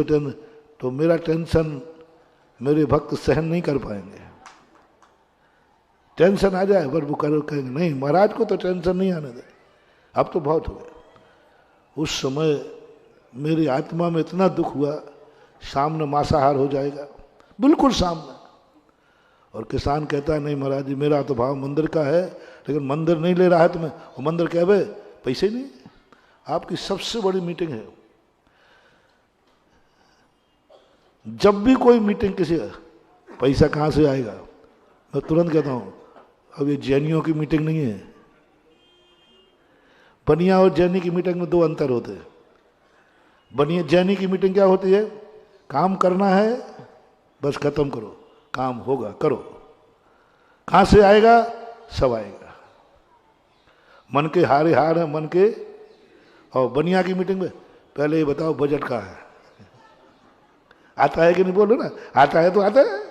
तो मेरा टेंशन मेरे भक्त सहन नहीं कर पाएंगे। टेंशन आ जाए पर वो कहेंगे नहीं महाराज को तो टेंशन नहीं आने दे, अब तो बहुत हो गया। उस समय मेरी आत्मा में इतना दुख हुआ, सामने मांसाहार हो जाएगा, बिल्कुल सामने। और किसान कहता है नहीं महाराज जी मेरा तो भाव मंदिर का है, लेकिन मंदिर नहीं ले रहा है तुम्हें। वो मंदिर कह भाई पैसे नहीं, आपकी सबसे बड़ी मीटिंग है। जब भी कोई मीटिंग किसी पैसा कहाँ से आएगा, मैं तुरंत कहता हूँ अब ये जैनियों की मीटिंग नहीं है। बनिया और जैनी की मीटिंग में दो अंतर होते हैं। बनिया जैनी की मीटिंग क्या होती है, काम करना है बस खत्म करो, काम होगा करो, कहाँ से आएगा, सब आएगा। मन के हारे हार है मन के। और बनिया की मीटिंग में पहले ये बताओ बजट कहाँ है, आता है कि नहीं, बोलो ना। आता है तो आता है,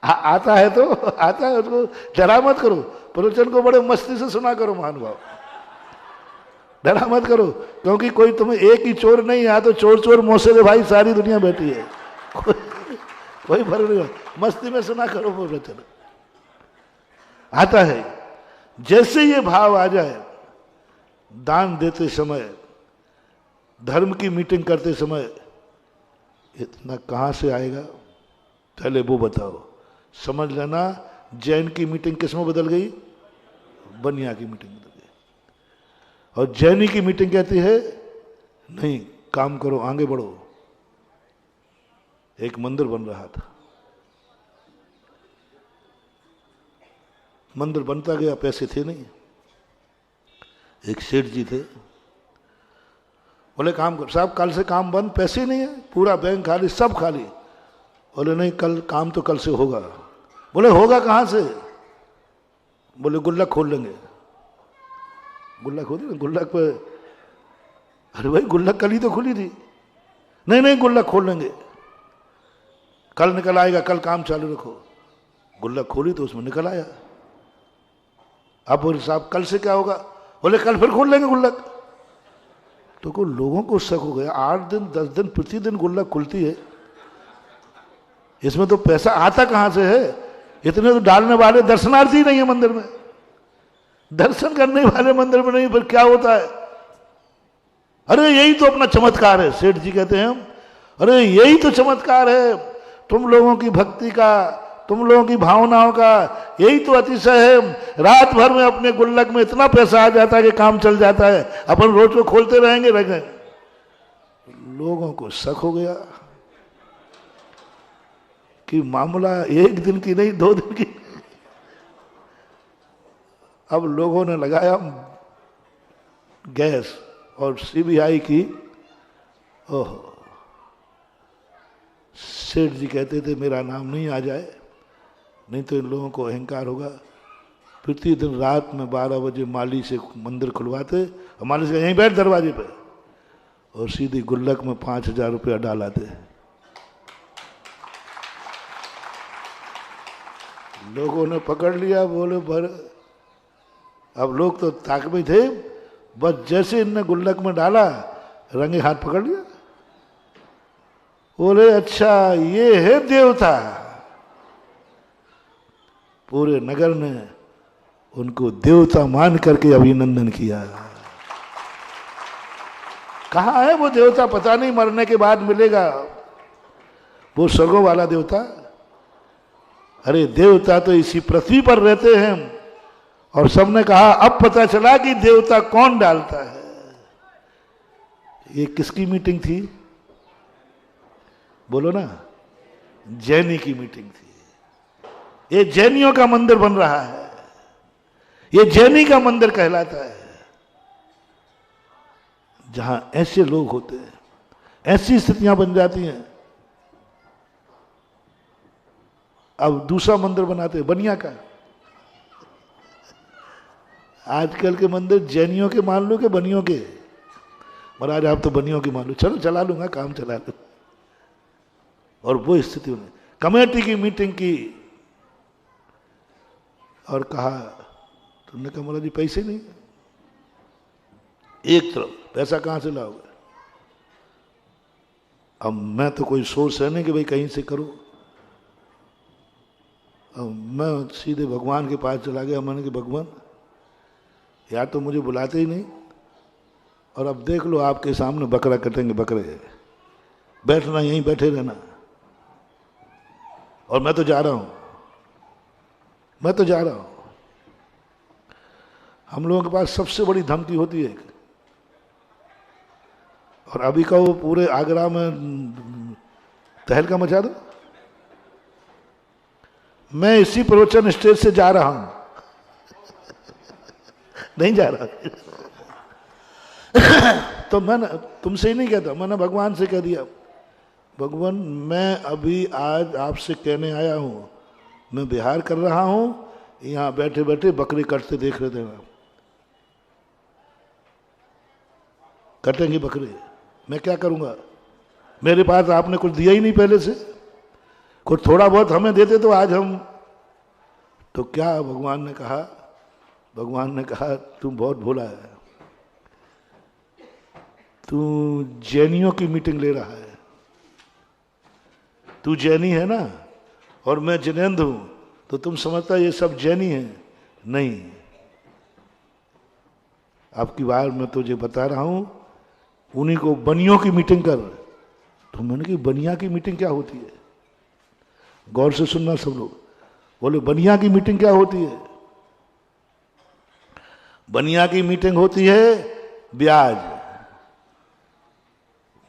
आता है तो आता है, उसको डरा मत करो। प्रवचन को बड़े मस्ती से सुना करो महानुभाव, डरा मत करो। क्योंकि कोई तुम्हें एक ही चोर नहीं, यहाँ तो चोर चोर मोसे दे भाई सारी दुनिया बैठी है, कोई फर्क नहीं। मस्ती में सुना करो प्रवचन, आता है। जैसे ये भाव आ जाए, दान देते समय, धर्म की मीटिंग करते समय, इतना कहाँ से आएगा पहले वो बताओ। समझ लेना जैन की मीटिंग किसमें बदल गई, बनिया की मीटिंग बदल गई। और जैनी की मीटिंग कहती है नहीं काम करो आगे बढ़ो। एक मंदिर बन रहा था, मंदिर बनता गया, पैसे थे नहीं। एक सेठ जी थे, बोले काम करो। साहब कल से काम बंद, पैसे नहीं है, पूरा बैंक खाली, सब खाली। बोले नहीं कल काम तो कल से होगा। बोले होगा कहाँ से, बोले गुल्लक खोल लेंगे। गुल्लक खोली ना, गुल्लक पे, अरे भाई गुल्लक कल ही तो खुली थी। नहीं नहीं गुल्लक खोल लेंगे, कल निकल आएगा, कल काम चालू रखो। गुल्लक खोली तो उसमें निकल आया। अब बोले साहब कल से क्या होगा, बोले कल फिर खोल लेंगे गुल्लक। तो को लोगों को शक हो गया, 8 दिन 10 दिन प्रतिदिन गुल्लक खुलती है, इसमें तो पैसा आता कहां से है। इतने तो डालने वाले दर्शनार्थी नहीं है मंदिर में, दर्शन करने वाले मंदिर में नहीं, फिर क्या होता है। अरे यही तो अपना चमत्कार है, सेठ जी कहते हैं, अरे यही तो चमत्कार है तुम लोगों की भक्ति का, तुम लोगों की भावनाओं का, यही तो अतिशय है। रात भर में अपने गुल्लक में इतना पैसा आ जाता है कि काम चल जाता है, अपन रोज को खोलते रहेंगे रखें। लोगों को शक हो गया कि मामला एक दिन की नहीं 2 दिन की। अब लोगों ने लगाया गैस और सीबीआई की। ओह, सेठ जी कहते थे मेरा नाम नहीं आ जाए, नहीं तो इन लोगों को अहंकार होगा। प्रतिदिन रात में 12 बजे माली से मंदिर खुलवाते, और माली से यहीं बैठ दरवाजे पे, और सीधी गुल्लक में 5000 रुपया डालाते। लोगों ने पकड़ लिया, बोले पर अब लोग तो ताक में थे, बस जैसे इनने गुल्लक में डाला रंगे हाथ पकड़ लिया। बोले अच्छा ये है देवता। पूरे नगर ने उनको देवता मान करके अभिनंदन किया। कहाँ है वो देवता, पता नहीं, मरने के बाद मिलेगा वो स्वर्गों वाला देवता। अरे देवता तो इसी पृथ्वी पर रहते हैं। और सबने कहा अब पता चला कि देवता कौन डालता है। ये किसकी मीटिंग थी, बोलो ना, जैनी की मीटिंग थी। ये जैनियों का मंदिर बन रहा है, ये जैनी का मंदिर कहलाता है। जहां ऐसे लोग होते हैं, ऐसी स्थितियां बन जाती हैं। अब दूसरा मंदिर बनाते हैं बनिया का। आजकल के मंदिर जैनियों के मान लो कि बनियों के। महाराज आप तो बनियों के मान लो, चलो चला लूंगा, काम चला लूं। और वो स्थिति में कमेटी की मीटिंग की और कहा, तुमने कहा महाराज जी पैसे नहीं। एक तरफ पैसा कहां से लाओगे, अब मैं तो कोई सोर्स है नहीं कि भाई कहीं से करूं। अब मैं सीधे भगवान के पास चला गया। मैंने कि भगवान या तो मुझे बुलाते ही नहीं, और अब देख लो आपके सामने बकरा कटेंगे बकरे, बैठना यहीं बैठे रहना, और मैं तो जा रहा हूं, मैं तो जा रहा हूं। हम लोगों के पास सबसे बड़ी धमकी होती है, और अभी का वो पूरे आगरा में तहलका मचा दो। मैं इसी प्रवचन स्टेज से जा रहा हूं, नहीं जा रहा। तो मैंने तुमसे ही नहीं कहता, मैंने भगवान से कह दिया, भगवान मैं अभी आज आपसे कहने आया हूं, मैं बिहार कर रहा हूं, यहां बैठे बैठे बकरी कटते देख रहे थे, कटेंगे बकरे, मैं क्या करूंगा? मेरे पास आपने कुछ दिया ही नहीं पहले से, कुछ थोड़ा बहुत हमें देते तो आज हम। तो क्या भगवान ने कहा? भगवान ने कहा तू बहुत भोला है, तू जैनियों की मीटिंग ले रहा है, तू जैनी है ना, और मैं जिनेंद्र हूं, तो तुम समझता ये सब जैनी हैं? नहीं, अब की बार मैं तुझे बता रहा हूं, उन्हीं को बनियों की मीटिंग कर। तो मैंने कहा बनिया की मीटिंग क्या होती है? गौर से सुनना सब लोग। बोले बनिया की मीटिंग क्या होती है? बनिया की मीटिंग होती है ब्याज।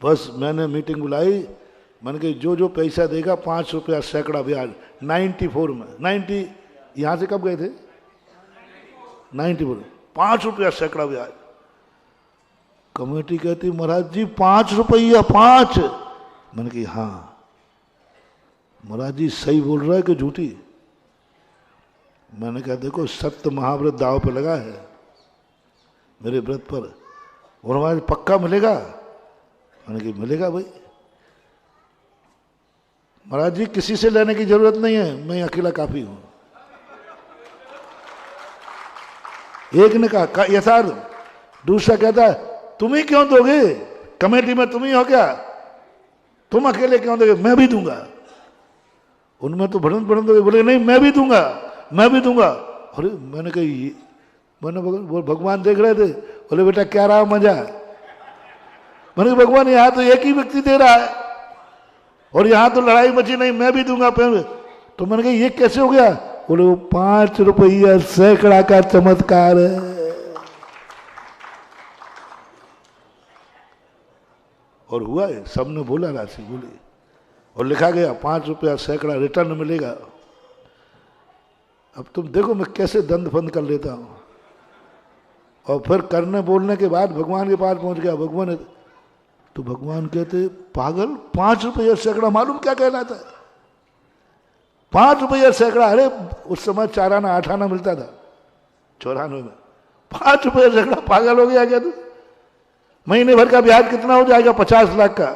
बस मैंने मीटिंग बुलाई, मैंने कहा जो जो पैसा देगा 5 रुपया सैकड़ा ब्याज। 94 में 90 यहां से कब गए थे? 94 5 रुपया सैकड़ा ब्याज। कमेटी कहती महाराज जी 5 रुपया 5। मैंने कहा हाँ। महाराज जी सही बोल रहा है कि झूठी? मैंने कहा देखो सत्य महाव्रत दाव पे लगा है मेरे व्रत पर, और हमारे पक्का मिलेगा? मैंने कहा मिलेगा भाई। महाराज जी किसी से लेने की जरूरत नहीं है, मैं अकेला काफी हूं। एक ने कहा यथार्थ, दूसरा कहता है तुम ही क्यों दोगे, कमेटी में तुम ही हो क्या, तुम अकेले क्यों दोगे, मैं भी दूंगा। उनमें तो भड़न भड़न दोगे, बोले नहीं मैं भी दूंगा, मैं भी दूंगा। अरे मैंने कही, मैंने वो भगवान देख रहे थे, बोले बेटा क्या रहा मजा? मैंने कहा भगवान यहां तो एक ही व्यक्ति दे रहा है, और यहां तो लड़ाई मची नहीं, मैं भी दूंगा। तो मैंने कहा ये कैसे हो गया? बोले वो 5 रुपया सैकड़ा का चमत्कार है। और हुआ है, सबने बोला राशि बोली, और लिखा गया 5 रुपया सैकड़ा रिटर्न मिलेगा। अब तुम देखो मैं कैसे दंड फंद कर लेता हूं। और फिर करने बोलने के बाद भगवान के पास पहुंच गया। भगवान तो भगवान कहते पागल 5 रुपया सैकड़ा मालूम क्या कहलाता है? 5 रुपया सैकड़ा। अरे उस समय 4 आना 8 आना मिलता था 94 में। 5 रुपया सैकड़ा, पागल हो गया क्या तू? महीने भर का ब्याज कितना हो जाएगा? 50 लाख का।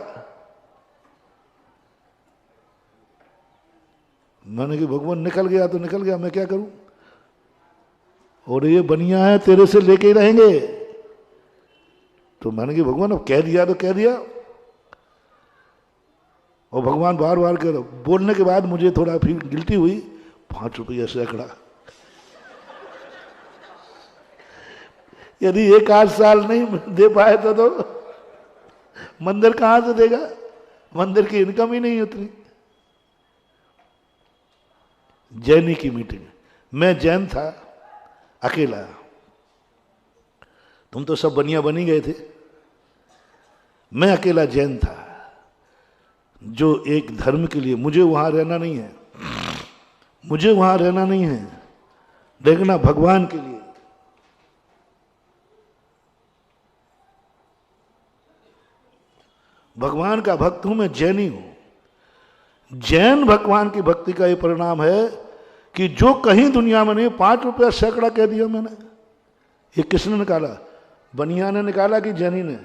मैंने कि भगवान निकल गया तो निकल गया, मैं क्या करूं? और ये बनिया है तेरे से लेके ही रहेंगे। तो मैंने कि भगवान अब कह दिया तो कह दिया। और भगवान बार बार कह रहा, बोलने के बाद मुझे थोड़ा फिर गिल्टी हुई। 5 रुपया सैकड़ा, यदि 1-8 साल नहीं दे पाए तो मंदिर कहां से देगा? मंदिर की इनकम ही नहीं उतनी। जैनी की मीटिंग, मैं जैन था अकेला, तुम तो सब बनिया बनी गए थे, मैं अकेला जैन था जो एक धर्म के लिए, मुझे वहां रहना नहीं है, मुझे वहां रहना नहीं है, देखना भगवान के लिए। भगवान का भक्त हूं मैं, जैनी हूं। जैन भगवान की भक्ति का ये परिणाम है कि जो कहीं दुनिया में नहीं। 5 रुपया सैकड़ा कह दिया मैंने। ये किसने निकाला? बनिया ने निकाला कि जैनी ने?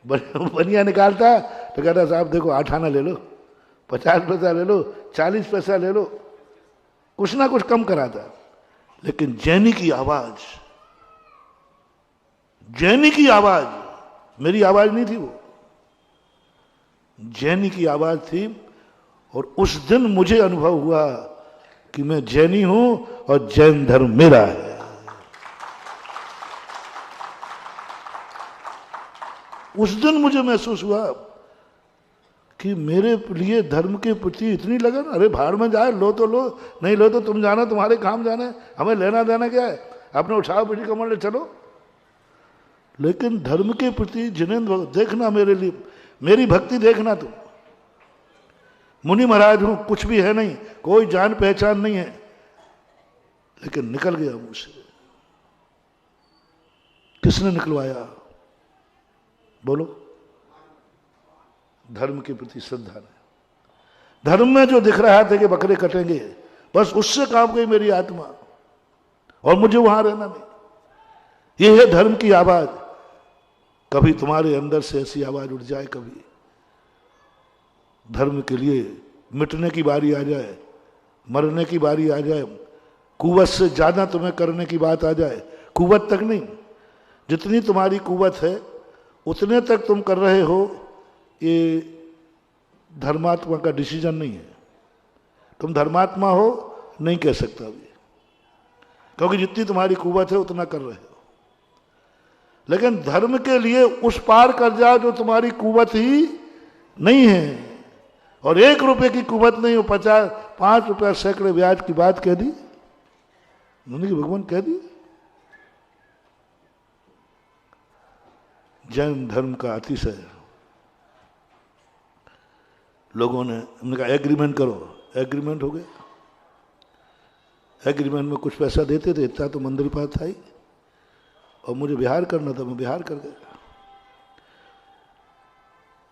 बनिया निकालता तो कहता साहब देखो 8 आना ले लो, 50 पैसा ले लो, 40 पैसा ले लो, कुछ ना कुछ कम कराता। लेकिन जैनी की आवाज, जैनी की आवाज, मेरी आवाज नहीं थी वो, जैनी की आवाज थी। और उस दिन मुझे अनुभव हुआ कि मैं जैनी हूं और जैन धर्म मेरा है। उस दिन मुझे महसूस हुआ कि मेरे लिए धर्म के प्रति इतनी लगन। अरे भाड़ में जाए, लो तो लो, नहीं लो तो तुम जाना, तुम्हारे काम जाना है, हमें लेना देना क्या है, अपने उठाओ पीठी कमर ले चलो। लेकिन धर्म के प्रति जिनेंद्र देखना, मेरे लिए मेरी भक्ति देखना। तुम मुनि महाराज हूं, कुछ भी है नहीं, कोई जान पहचान नहीं है, लेकिन निकल गया मुंह से। किसने निकलवाया? बोलो। धर्म के प्रति श्रद्धा ने। धर्म में जो दिख रहा था कि बकरे कटेंगे, बस उससे कांप गई मेरी आत्मा और मुझे वहां रहना नहीं। यह है धर्म की आवाज। कभी तुम्हारे अंदर से ऐसी आवाज उठ जाए, कभी धर्म के लिए मिटने की बारी आ जाए, मरने की बारी आ जाए, कुवत से ज्यादा तुम्हें करने की बात आ जाए। कुवत तक नहीं, जितनी तुम्हारी कुवत है उतने तक तुम कर रहे हो, ये धर्मात्मा का डिसीजन नहीं है। तुम धर्मात्मा हो नहीं कह सकता अभी, क्योंकि जितनी तुम्हारी कुवत है उतना कर रहे हो। लेकिन धर्म के लिए उस पार कर जाओ जो तुम्हारी कुवत ही नहीं है। और 1 रुपए की कुवत नहीं हो, 50 5 रुपया सैकड़े ब्याज की बात कह दी उन्होंने, भगवान कह दी। जैन धर्म का अतिशय लोगों ने, हमने कहा एग्रीमेंट करो, एग्रीमेंट हो गया। एग्रीमेंट में कुछ पैसा देते थे, इतना तो मंदिर पास था ही, और मुझे बिहार करना था, मैं बिहार कर गया।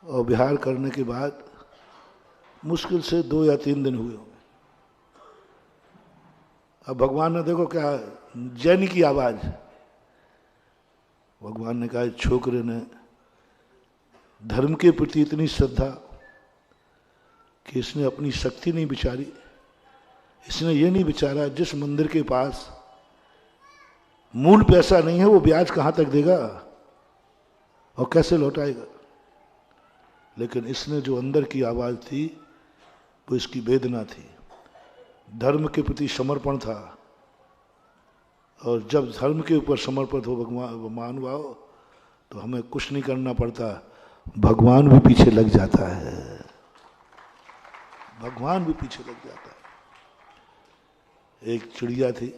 और बिहार करने के बाद मुश्किल से 2 या 3 दिन हुए होंगे। अब भगवान ने देखो क्या, जैनी की आवाज, भगवान ने कहा छोकरे ने धर्म के प्रति इतनी श्रद्धा कि इसने अपनी शक्ति नहीं बिचारी। इसने ये नहीं बिचारा जिस मंदिर के पास मूल पैसा नहीं है वो ब्याज कहाँ तक देगा और कैसे लौटाएगा। लेकिन इसने जो अंदर की आवाज थी वो इसकी वेदना थी, धर्म के प्रति समर्पण था। और जब धर्म के ऊपर समर्पित हो भगवान मानवाओ, तो हमें कुछ नहीं करना पड़ता, भगवान भी पीछे लग जाता है। भगवान भी पीछे लग जाता है। एक चिड़िया थी,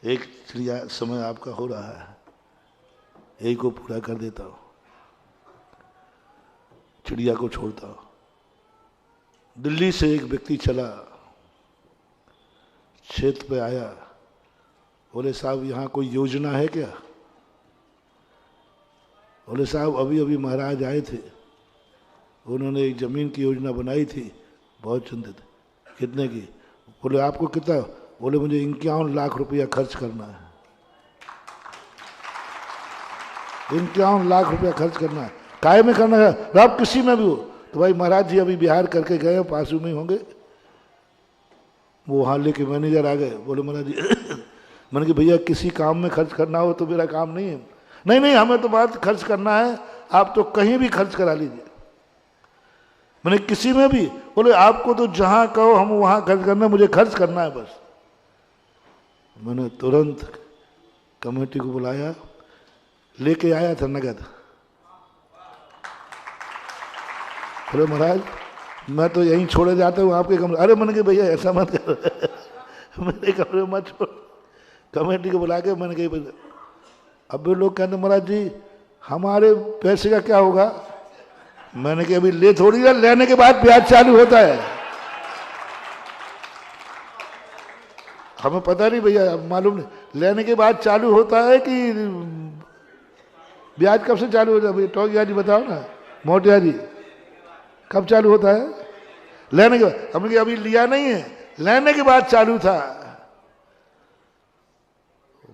एक चिड़िया, समय आपका हो रहा है, एक को पूरा कर देता हूं, चिड़िया को छोड़ता हूं। दिल्ली से एक व्यक्ति चला, क्षेत्र पे आया, बोले साहब यहाँ कोई योजना है क्या? बोले साहब अभी अभी महाराज आए थे, उन्होंने एक जमीन की योजना बनाई थी, बहुत चिंतित। कितने की? बोले आपको कितना? बोले मुझे 51 लाख रुपया खर्च करना है। 51 लाख रुपया खर्च करना है। काय में करना है? आप किसी में भी हो। तो भाई महाराज जी अभी बिहार करके गए, पास में ही होंगे। वो वहाँ लेके मैनेजर आ गए, बोले महाराज जी मैंने कि भैया किसी काम में खर्च करना हो तो मेरा काम नहीं है। नहीं नहीं, हमें तो बात खर्च करना है, आप तो कहीं भी खर्च करा लीजिए। मैंने किसी में भी? बोले आपको तो जहां कहो हम वहां खर्च करना, मुझे खर्च करना है बस। मैंने तुरंत कमेटी को बुलाया, लेके आया था नगद। बोले महाराज मैं तो यहीं छोड़े जाता हूँ आपके कमरे। अरे मैंने कहा भैया ऐसा मत कर मेरे कमरे मत छोड़। कमेटी को बुला के मैंने कही, अब भी लोग कहते महाराज जी हमारे पैसे का क्या होगा? मैंने कहा अभी ले थोड़ी ना, लेने के बाद ब्याज चालू होता है। हमें पता नहीं भैया, मालूम नहीं, लेने के बाद चालू होता है कि ब्याज कब से चालू होता है? भैया टोकिया जी बताओ ना, मोटिया जी कब चालू होता है? लेने के बाद। हमने अभी लिया नहीं है, लेने के बाद चालू था।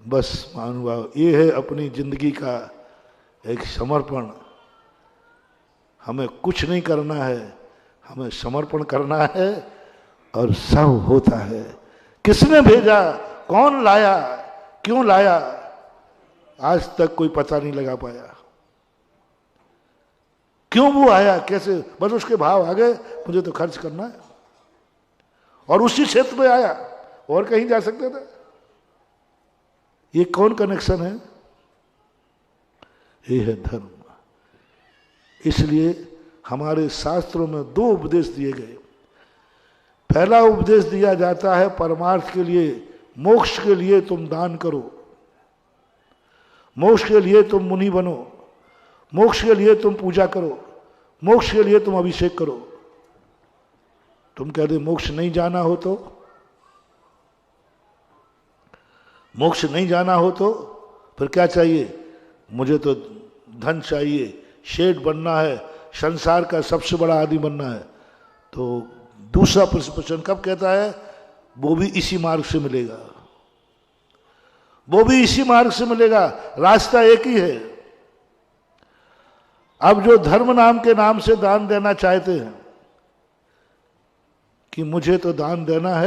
बस महानुभाव, ये है अपनी जिंदगी का एक समर्पण। हमें कुछ नहीं करना है, हमें समर्पण करना है और सब होता है। किसने भेजा, कौन लाया, क्यों लाया, आज तक कोई पता नहीं लगा पाया। क्यों वो आया, कैसे, बस उसके भाव आ गए, मुझे तो खर्च करना है, और उसी क्षेत्र में आया, और कहीं जा सकते थे। ये कौन कनेक्शन है? ये है धर्म। इसलिए हमारे शास्त्रों में 2 उपदेश दिए गए। पहला उपदेश दिया जाता है परमार्थ के लिए, मोक्ष के लिए तुम दान करो, मोक्ष के लिए तुम मुनि बनो, मोक्ष के लिए तुम पूजा करो, मोक्ष के लिए तुम अभिषेक करो। तुम कह दे मोक्ष नहीं जाना हो तो, मोक्ष नहीं जाना हो तो फिर क्या चाहिए? मुझे तो धन चाहिए, शेठ बनना है, संसार का सबसे बड़ा आदमी बनना है। तो दूसरा प्रश्न कब कहता है? वो भी इसी मार्ग से मिलेगा, वो भी इसी मार्ग से मिलेगा, रास्ता एक ही है। अब जो धर्म नाम के नाम से दान देना चाहते हैं कि मुझे तो दान देना है,